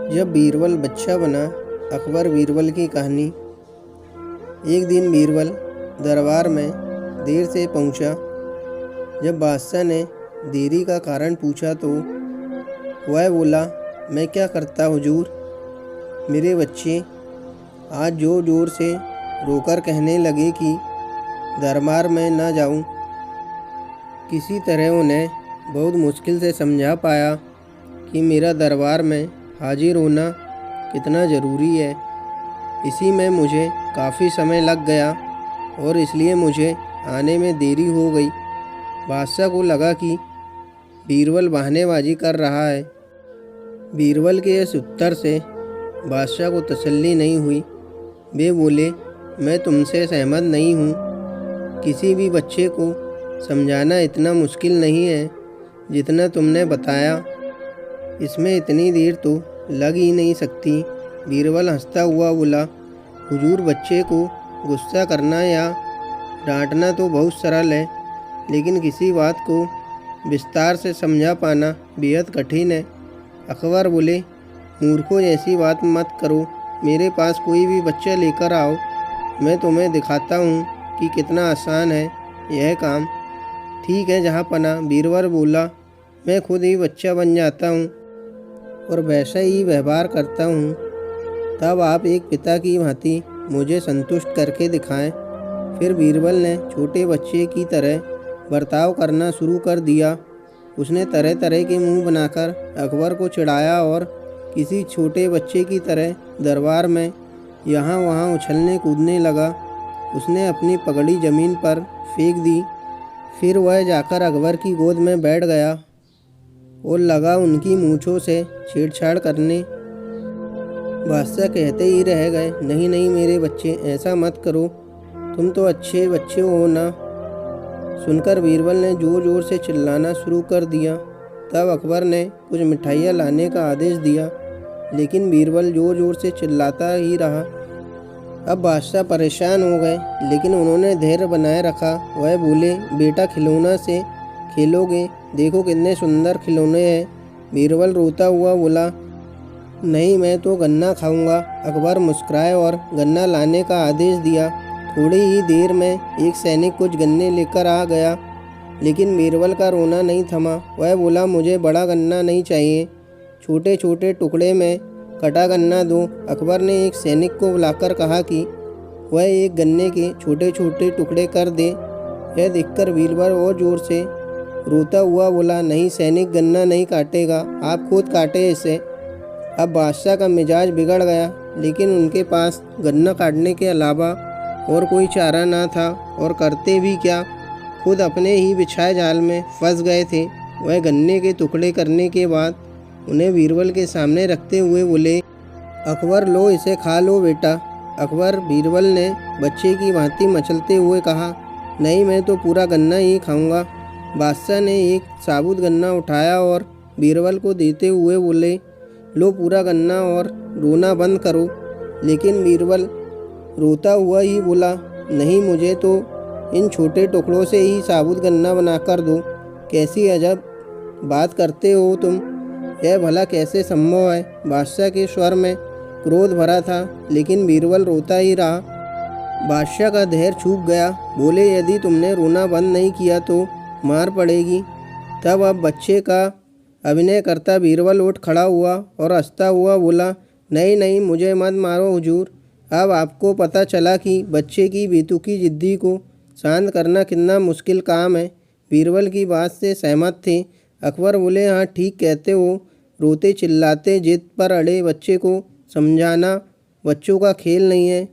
जब बीरबल बच्चा बना। अकबर बीरबल की कहानी। एक दिन बीरबल दरबार में देर से पहुंचा। जब बादशाह ने देरी का कारण पूछा तो वह बोला, मैं क्या करता हुजूर। मेरे बच्चे आज जोर जोर से रोकर कहने लगे कि दरबार में न जाऊं। किसी तरह उन्हें बहुत मुश्किल से समझा पाया कि मेरा दरबार में हाजिर होना कितना ज़रूरी है। इसी में मुझे काफ़ी समय लग गया और इसलिए मुझे आने में देरी हो गई। बादशाह को लगा कि बीरबल बहानेबाजी कर रहा है। बीरबल के इस उत्तर से बादशाह को तसल्ली नहीं हुई। वे बोले, मैं तुमसे सहमत नहीं हूँ। किसी भी बच्चे को समझाना इतना मुश्किल नहीं है जितना तुमने बताया। इसमें इतनी देर तो लग ही नहीं सकती। बीरबल हंसता हुआ बोला, हुजूर, बच्चे को गुस्सा करना या डांटना तो बहुत सरल है, लेकिन किसी बात को विस्तार से समझा पाना बेहद कठिन है। अकबर बोले, मूर्खों जैसी बात मत करो। मेरे पास कोई भी बच्चा लेकर आओ, मैं तुम्हें दिखाता हूँ कि कितना आसान है यह काम। ठीक है जहाँपनाह, बीरबल बोला, मैं खुद ही बच्चा बन जाता हूँ और वैसा ही व्यवहार करता हूँ। तब आप एक पिता की भांति मुझे संतुष्ट करके दिखाएं। फिर बीरबल ने छोटे बच्चे की तरह बर्ताव करना शुरू कर दिया। उसने तरह तरह के मुंह बनाकर अकबर को चिढ़ाया और किसी छोटे बच्चे की तरह दरबार में यहाँ वहाँ उछलने कूदने लगा। उसने अपनी पगड़ी ज़मीन पर फेंक दी। फिर वह जाकर अकबर की गोद में बैठ गया और लगा उनकी मूँछों से छेड़छाड़ करने। बादशाह कहते ही रह गए, नहीं नहीं मेरे बच्चे, ऐसा मत करो, तुम तो अच्छे बच्चे हो ना। सुनकर बीरबल ने ज़ोर ज़ोर से चिल्लाना शुरू कर दिया। तब अकबर ने कुछ मिठाइयाँ लाने का आदेश दिया, लेकिन बीरबल ज़ोर ज़ोर से चिल्लाता ही रहा। अब बादशाह परेशान हो गए, लेकिन उन्होंने धैर्य बनाए रखा। वह बोले, बेटा, खिलौना से खेलोगे? देखो कितने सुंदर खिलौने हैं। बीरबल रोता हुआ बोला, नहीं, मैं तो गन्ना खाऊंगा। अकबर मुस्कुराए और गन्ना लाने का आदेश दिया। थोड़ी ही देर में एक सैनिक कुछ गन्ने लेकर आ गया, लेकिन बीरबल का रोना नहीं थमा। वह बोला, मुझे बड़ा गन्ना नहीं चाहिए, छोटे छोटे टुकड़े में कटा गन्ना दो। अकबर ने एक सैनिक को बुलाकर कहा कि वह एक गन्ने के छोटे छोटे टुकड़े कर दे। यह देखकर बीरबल और ज़ोर से रोता हुआ बोला, नहीं सैनिक, गन्ना नहीं काटेगा, आप खुद काटे इसे। अब बादशाह का मिजाज बिगड़ गया, लेकिन उनके पास गन्ना काटने के अलावा और कोई चारा ना था, और करते भी क्या, खुद अपने ही बिछाए जाल में फंस गए थे। वह गन्ने के टुकड़े करने के बाद उन्हें बीरबल के सामने रखते हुए बोले, अकबर, लो इसे खा लो बेटा। अकबर बीरबल ने बच्चे की भांति मचलते हुए कहा, नहीं, मैं तो पूरा गन्ना ही खाऊंगा। बादशाह ने एक साबुत गन्ना उठाया और बीरबल को देते हुए बोले, लो पूरा गन्ना और रोना बंद करो। लेकिन बीरबल रोता हुआ ही बोला, नहीं, मुझे तो इन छोटे टुकड़ों से ही साबुत गन्ना बनाकर दो। कैसी अजब बात करते हो तुम, यह भला कैसे संभव है। बादशाह के स्वर में क्रोध भरा था, लेकिन बीरबल रोता ही रहा। बादशाह का धैर्य छूट गया। बोले, यदि तुमने रोना बंद नहीं किया तो मार पड़ेगी। तब अब बच्चे का अभिनय करता बीरबल उठ खड़ा हुआ और हंसता हुआ बोला, नहीं नहीं, मुझे मत मारो हुजूर। अब आपको पता चला कि बच्चे की बेतुकी जिद्दी को शांत करना कितना मुश्किल काम है। बीरबल की बात से सहमत थे। अकबर बोले, हाँ ठीक कहते हो। रोते चिल्लाते जिद पर अड़े बच्चे को समझाना बच्चों का खेल नहीं है।